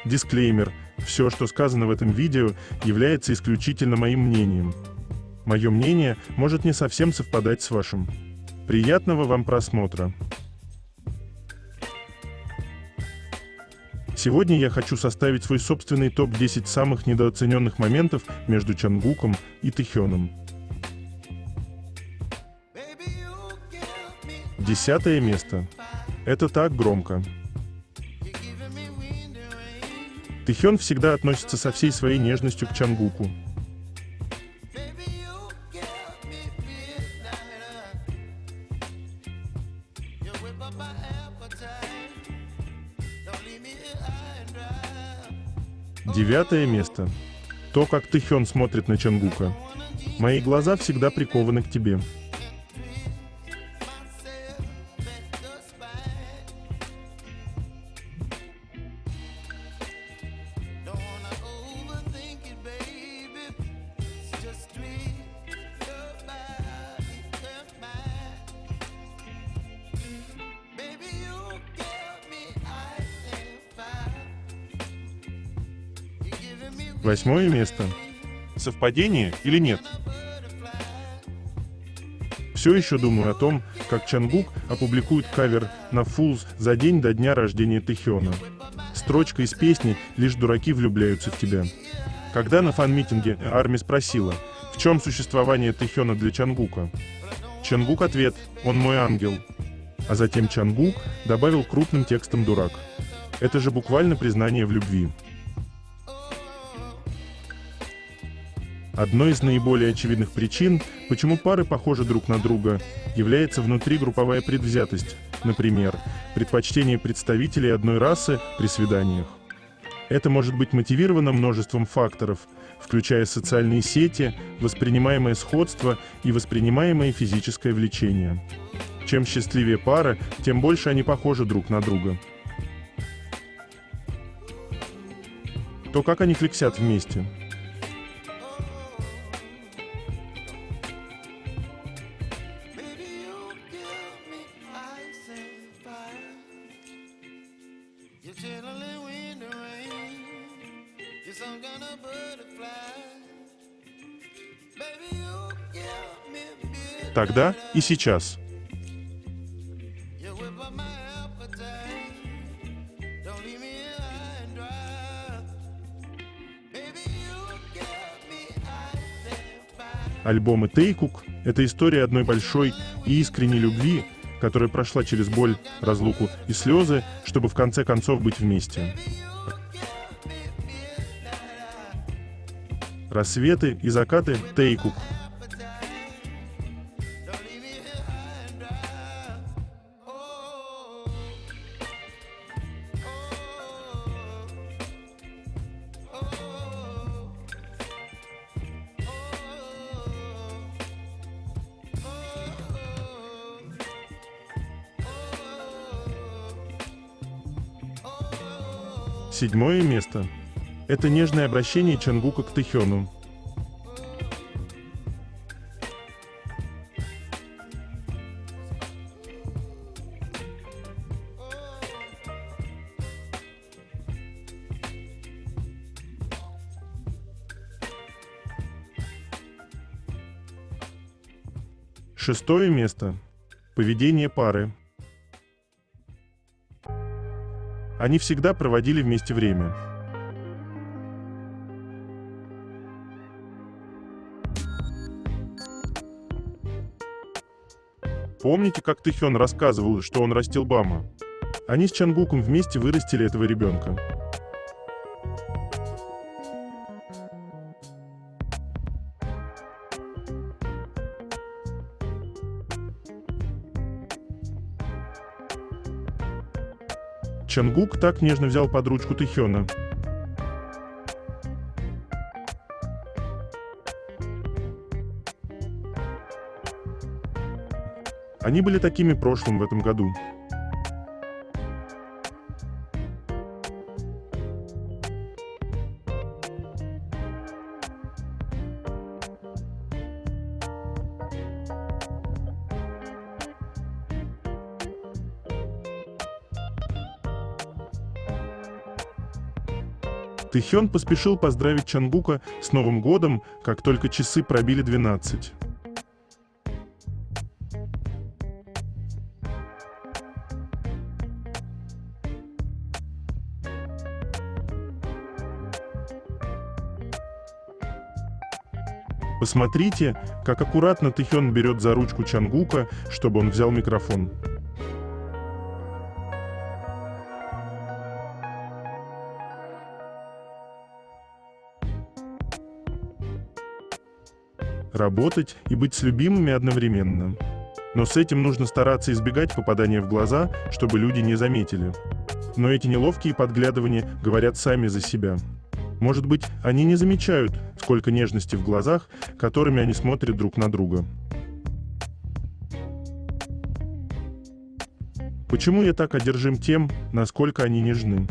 Дисклеймер. Все, что сказано в этом видео, является исключительно моим мнением. Мое мнение может не совсем совпадать с вашим. Приятного вам просмотра. Сегодня я хочу составить свой собственный топ-10 самых недооцененных моментов между Чонгуком и Тэхёном. 10 место. Это так громко. Тэхён всегда относится со всей своей нежностью к Чонгуку. Девятое место. То, как Тэхён смотрит на Чонгука. Мои глаза всегда прикованы к тебе. Восьмое место. Совпадение или нет? Все еще думаю о том, как Чонгук опубликует кавер на Fools за день до дня рождения Тэхёна. Строчка из песни «Лишь дураки влюбляются в тебя». Когда на фан-митинге Арми спросила, в чем существование Тэхёна для Чонгука, Чонгук ответ «Он мой ангел». А затем Чонгук добавил крупным текстом «дурак». Это же буквально признание в любви. Одной из наиболее очевидных причин, почему пары похожи друг на друга, является внутригрупповая предвзятость, например, предпочтение представителей одной расы при свиданиях. Это может быть мотивировано множеством факторов, включая социальные сети, воспринимаемое сходство и воспринимаемое физическое влечение. Чем счастливее пара, тем больше они похожи друг на друга. То, как они флексят вместе. Тогда и сейчас. Альбомы Тэйкук — это история одной большой и искренней любви, которая прошла через боль, разлуку и слезы, чтобы в конце концов быть вместе. Рассветы и закаты Тэйкук. Седьмое место. Это нежное обращение Чонгука к Тэхёну. Шестое место. Поведение пары. Они всегда проводили вместе время. Помните, как Тэхён рассказывал, что он растил Бама? Они с Чонгуком вместе вырастили этого ребенка. Чонгук так нежно взял под ручку Тэхёна. Они были такими прошлым в этом году. Тэхён поспешил поздравить Чангука с Новым годом, как только часы пробили 12. Посмотрите, как аккуратно Тэхён берет за ручку Чангука, чтобы он взял микрофон. Работать и быть с любимыми одновременно. Но с этим нужно стараться избегать попадания в глаза, чтобы люди не заметили. Но эти неловкие подглядывания говорят сами за себя. Может быть, они не замечают, сколько нежности в глазах, которыми они смотрят друг на друга. Почему я так одержим тем, насколько они нежны?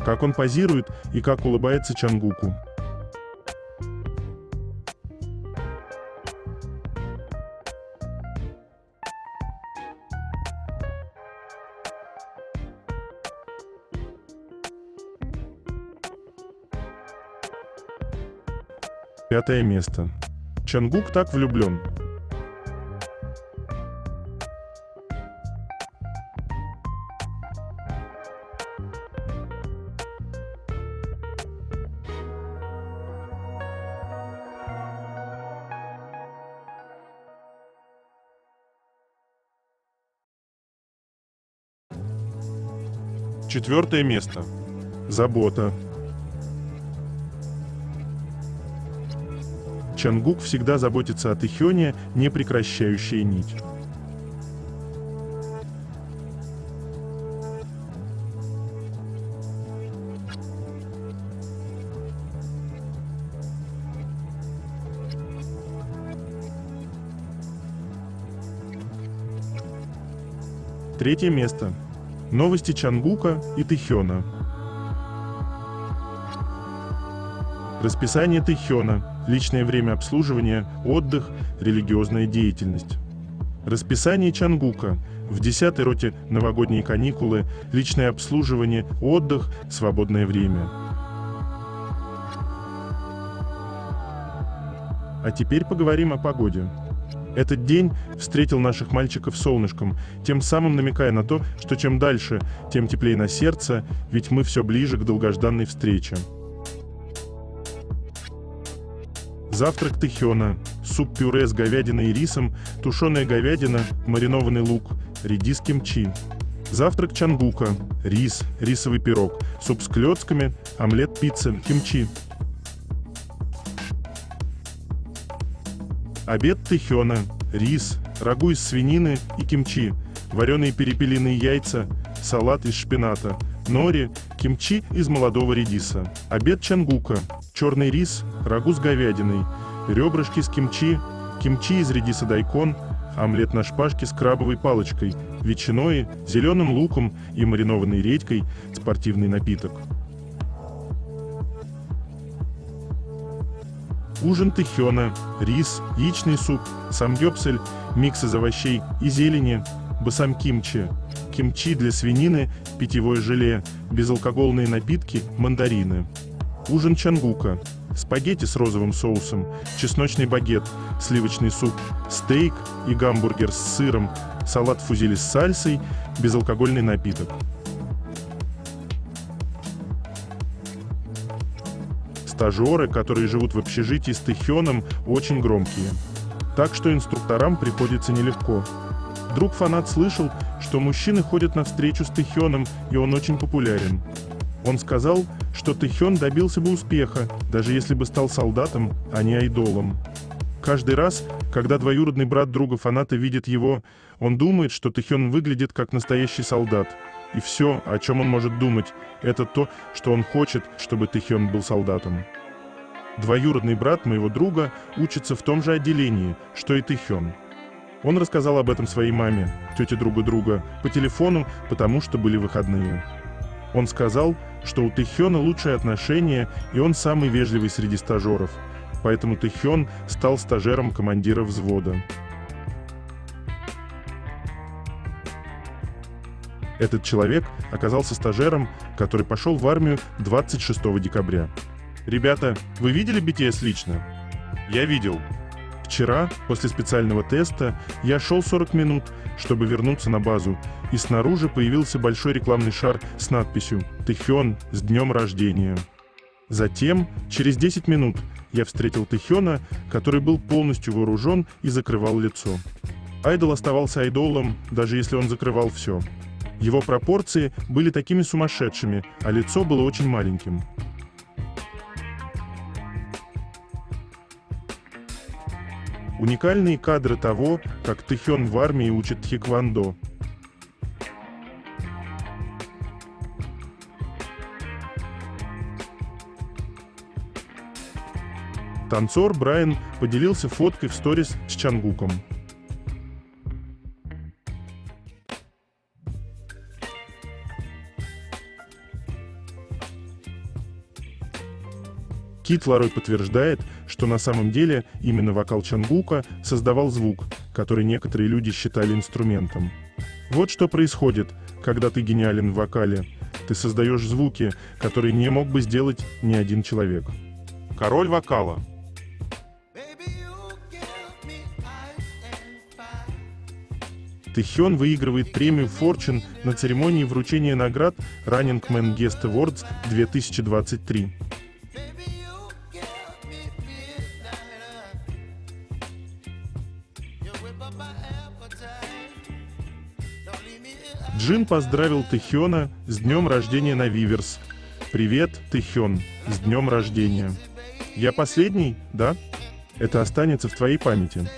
Как он позирует и как улыбается Чангуку. Пятое место. Чангук так влюблен. Четвертое место. Забота. Чангук всегда заботится о Тэхёне, не прекращающая нить. Третье место. Новости Чангука и Тэхёна. Расписание Тэхёна. Личное время обслуживания, отдых, религиозная деятельность. Расписание Чангука. В 10-й роте новогодние каникулы, личное обслуживание, отдых, свободное время. А теперь поговорим о погоде. Этот день встретил наших мальчиков солнышком, тем самым намекая на то, что чем дальше, тем теплее на сердце, ведь мы все ближе к долгожданной встрече. Завтрак Тэхёна. Суп-пюре с говядиной и рисом, тушеная говядина, маринованный лук, редис кимчи. Завтрак Чангука. Рис, рисовый пирог, суп с клёцками, омлет-пицца, кимчи. Обед Тэхёна. Рис, рагу из свинины и кимчи, вареные перепелиные яйца, салат из шпината, нори, кимчи из молодого редиса. Обед Чангука. Черный рис, рагу с говядиной, ребрышки с кимчи, кимчи из редиса дайкон, омлет на шпажке с крабовой палочкой, ветчиной, зеленым луком и маринованной редькой, спортивный напиток. Ужин Тэхёна. Рис, яичный суп, самгёпсэль, микс из овощей и зелени, басамкимчи, кимчи для свинины, питьевое желе, безалкогольные напитки, мандарины. Ужин Чангука. Спагетти с розовым соусом, чесночный багет, сливочный суп, стейк и гамбургер с сыром, салат фузили с сальсой, безалкогольный напиток. Стажеры, которые живут в общежитии с Тэхёном, очень громкие. Так что инструкторам приходится нелегко. Друг-фанат слышал, что мужчины ходят на встречу с Тэхёном, и он очень популярен. Он сказал, что Тэхён добился бы успеха, даже если бы стал солдатом, а не айдолом. Каждый раз, когда двоюродный брат друга-фаната видит его, он думает, что Тэхён выглядит как настоящий солдат. И все, о чем он может думать, это то, что он хочет, чтобы Тэхён был солдатом. Двоюродный брат моего друга учится в том же отделении, что и Тэхён. Он рассказал об этом своей маме, тете друга, по телефону, потому что были выходные. Он сказал, что у Тэхёна лучшие отношения, и он самый вежливый среди стажеров. Поэтому Тэхён стал стажером командира взвода. Этот человек оказался стажером, который пошел в армию 26 декабря. Ребята, вы видели BTS лично? Я видел. Вчера, после специального теста, я шел 40 минут, чтобы вернуться на базу, и снаружи появился большой рекламный шар с надписью «Тэхён, с днем рождения». Затем, через 10 минут, я встретил Тэхёна, который был полностью вооружен и закрывал лицо. Айдол оставался айдолом, даже если он закрывал все. Его пропорции были такими сумасшедшими, а лицо было очень маленьким. Уникальные кадры того, как Тэхён в армии учит тхэквондо. Танцор Брайан поделился фоткой в сторис с Чангуком. Кид Ларой подтверждает, что на самом деле именно вокал Чангука создавал звук, который некоторые люди считали инструментом. Вот что происходит, когда ты гениален в вокале. Ты создаешь звуки, которые не мог бы сделать ни один человек. Король вокала. Тэхён выигрывает премию Fortune на церемонии вручения наград Running Man Guest Awards 2023. Джин поздравил Тэхёна с днем рождения на Виверс. Привет, Тэхён, с днем рождения. Я последний, да? Это останется в твоей памяти.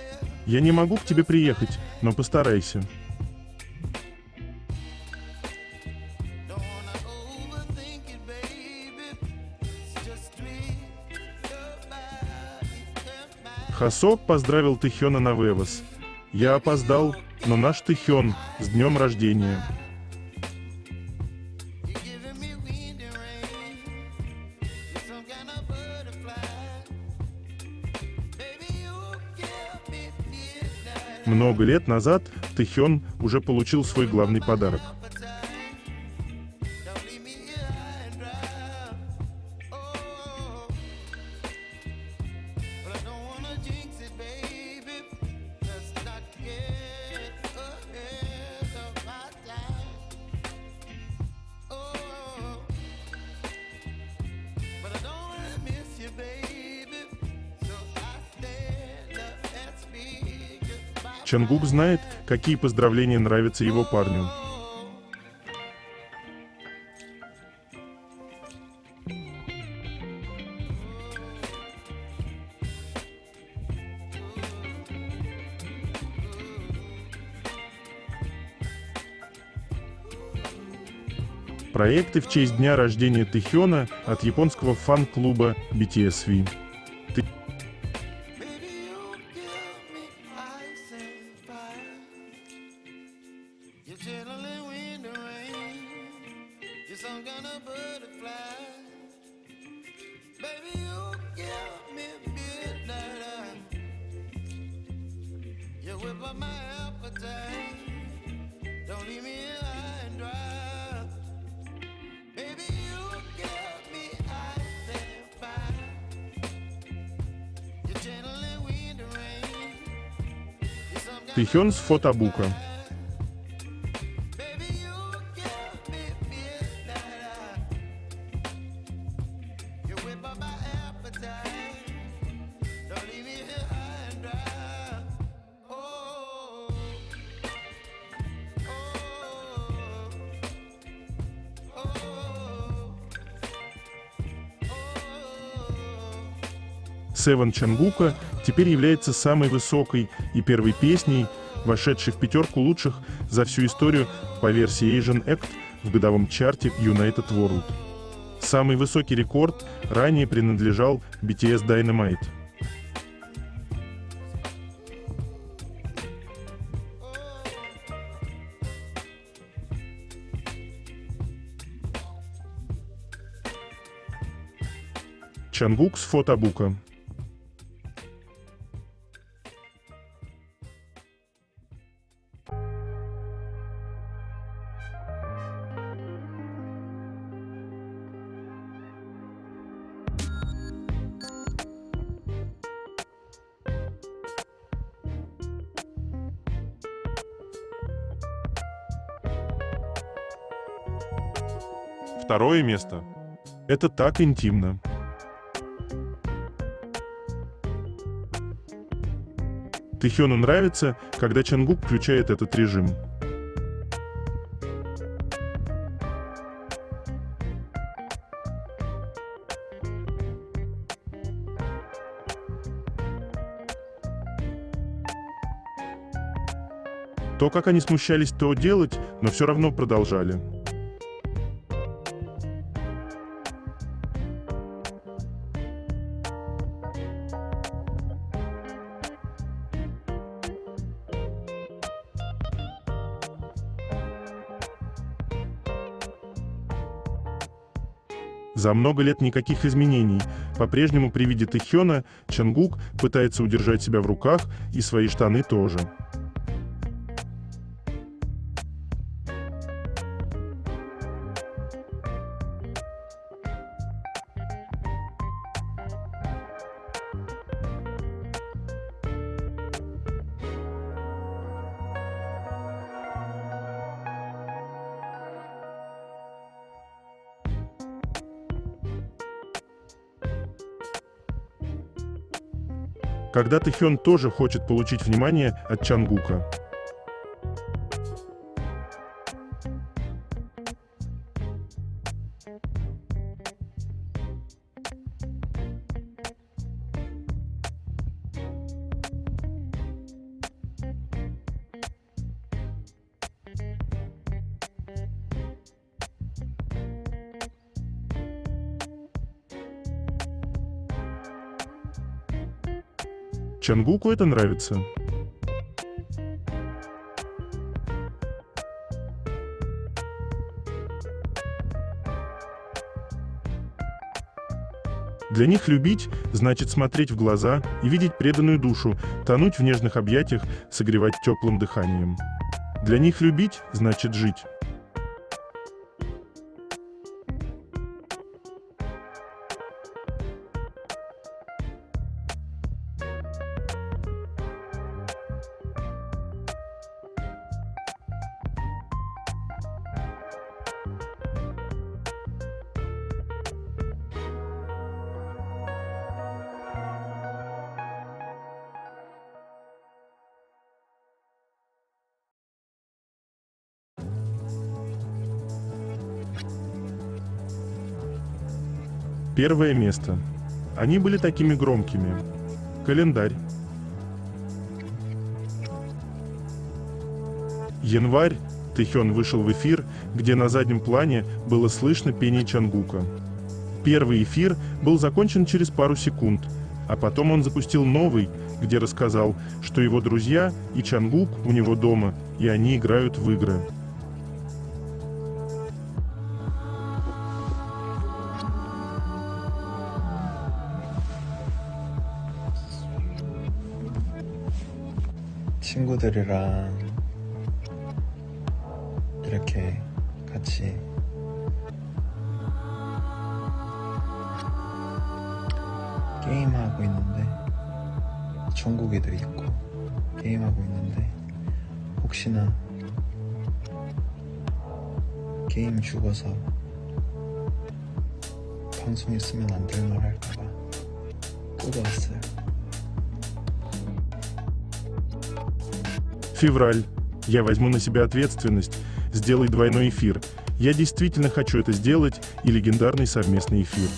Я не могу к тебе приехать, но постарайся. Хасок поздравил Тэхёна на Вевас. Я опоздал, но наш Тэхён, с днем рождения. Много лет назад Тэхён уже получил свой главный подарок. Чангук знает, какие поздравления нравятся его парню. Проекты в честь дня рождения Тэхёна от японского фан-клуба BTSV. Тэхён с фотобука. Seven Чангука теперь является самой высокой и первой песней, вошедшей в пятерку лучших за всю историю по версии Asian Act в годовом чарте United World. Самый высокий рекорд ранее принадлежал BTS Dynamite. Чангук с фотобука. Второе место. Это так интимно. Тэхёну нравится, когда Чангук включает этот режим. То, как они смущались то делать, но все равно продолжали. За много лет никаких изменений. По-прежнему при виде Тэхёна Чангук пытается удержать себя в руках и свои штаны тоже. Когда Тэхён тоже хочет получить внимание от Чангука. Чангуку это нравится. Для них любить значит смотреть в глаза и видеть преданную душу, тонуть в нежных объятиях, согревать теплым дыханием. Для них любить значит жить. Первое место. Они были такими громкими. Календарь. Январь. Тэхён вышел в эфир, где на заднем плане было слышно пение Чангука. Первый эфир был закончен через пару секунд, а потом он запустил новый, где рассказал, что его друзья и Чангук у него дома, и они играют в игры. 친구들이랑 이렇게 같이 게임하고 있는데 정국이도 있고 게임하고 있는데 혹시나 게임 죽어서 방송에 쓰면 안 될 말 할까봐 끄고 왔어요. Февраль. Я возьму на себя ответственность. Сделай двойной эфир. Я действительно хочу это сделать, и легендарный совместный эфир.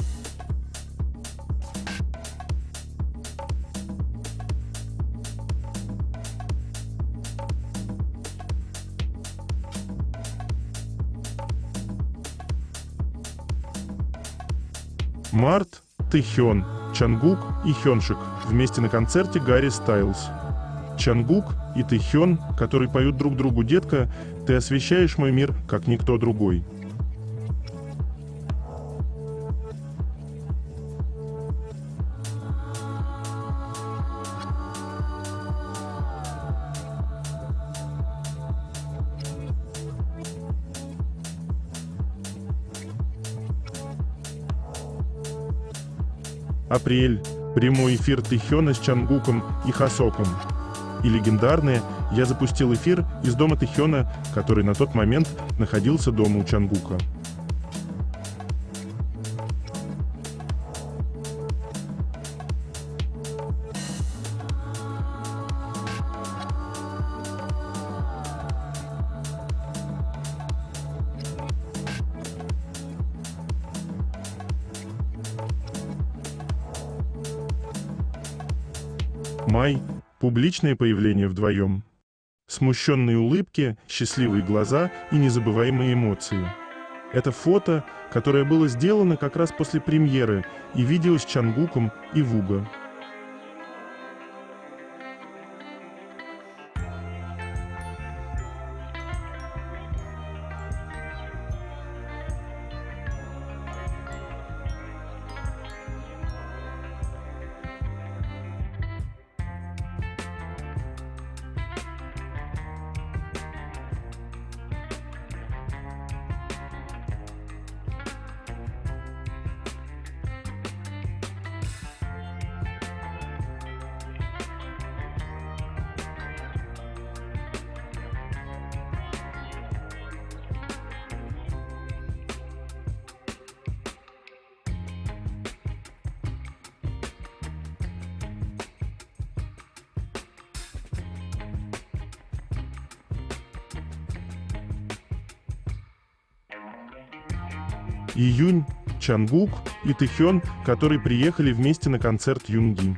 Март, Тэхён, Чангук и Хёншик вместе на концерте Гарри Стайлз. Чангук и Тэхён, которые поют друг другу: «Детка, ты освещаешь мой мир, как никто другой». Апрель. Прямой эфир Тэхёна с Чангуком и Хасоком. И легендарное «Я запустил эфир из дома Тэхёна», который на тот момент находился дома у Чангука. Май. Публичное появление вдвоем. Смущенные улыбки, счастливые глаза и незабываемые эмоции. Это фото, которое было сделано как раз после премьеры, и видео с Чангуком и Вуга. Июнь. Чангук и Тэхён, которые приехали вместе на концерт Юнги.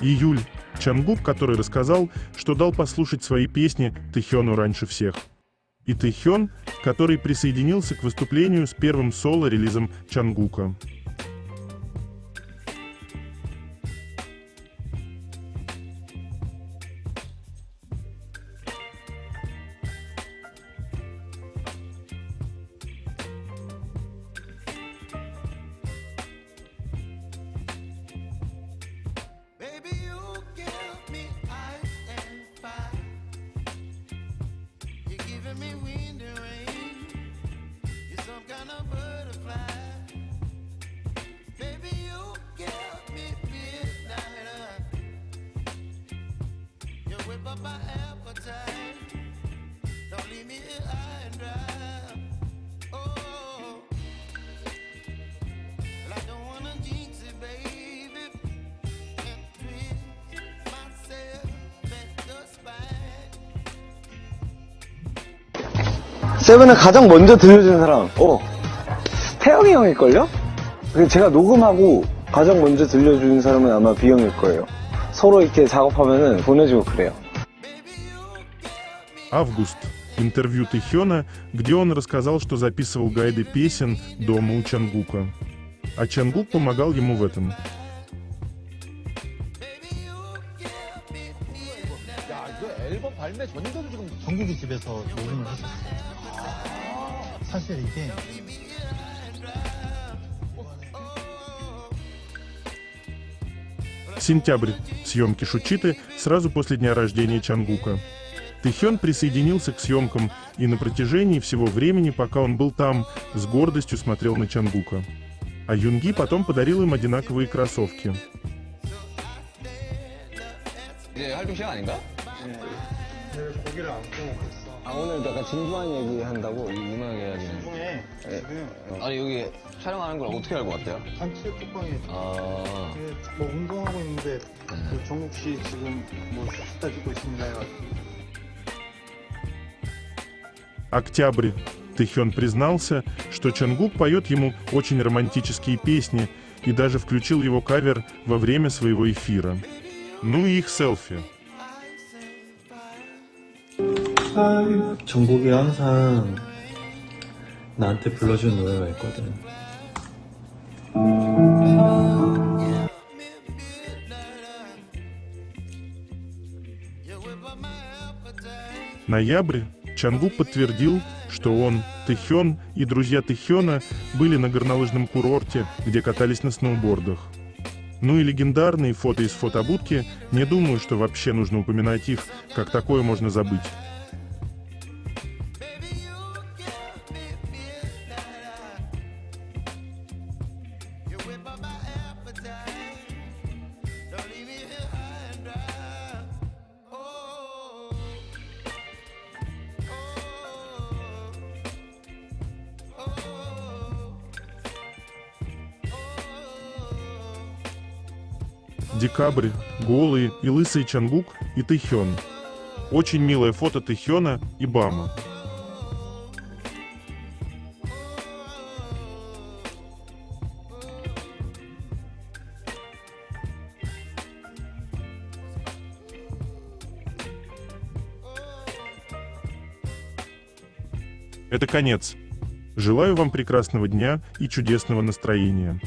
Июль. Чангук, который рассказал, что дал послушать свои песни Тэхёну раньше всех. И Тэхён, который присоединился к выступлению с первым соло-релизом Чангука. 세븐을 가장 먼저 들려준 사람, 태영이 형일걸요? 제가 녹음하고 가장 먼저 들려준 사람은 아마 비형일 거예요. 서로 이렇게 작업하면은 보내주고 그래요. Август. Интервью Тэхёна, где он рассказал, что записывал гайды песен дома у Чангука. А Чангук помогал ему в этом. 앨범 발매 전에도 지금 정국이 집에서 녹음을 했었어요. 사실 이게 Сентябрь. Съемки Шучиты сразу после дня рождения Чангука. Тэхён присоединился к съемкам и на протяжении всего времени, пока он был там, с гордостью смотрел на Чангука. А Юнги потом подарил им одинаковые кроссовки. 이제 활동 시간 아닌가? 네, 고기를 안 구워 먹고 있어. 아, 오늘 약간 진주한 얘기 한다고? 이 음악 이야기는. 중에 지금 아니, 여기 촬영하는 걸 어떻게 알고 왔대요? 단체 톡방에 아, 뭐 운동하고 있는데 그 정국 씨 지금 뭐 갖다 주고 있습니다 해가지고. Октябрь. Тэхён признался, что Чангук поет ему очень романтические песни и даже включил его кавер во время своего эфира. Ну и их селфи. 정국이 항상 나한테 불러준 노래가 있거든. Ноябрь. Чангук подтвердил, что он, Тэхён и друзья Тэхёна были на горнолыжном курорте, где катались на сноубордах. Ну и легендарные фото из фотобудки, не думаю, что вообще нужно упоминать их, как такое можно забыть. Декабрь, голые и лысый Чангук и Тэхён. Очень милое фото Тэхёна и Бама. Это конец. Желаю вам прекрасного дня и чудесного настроения.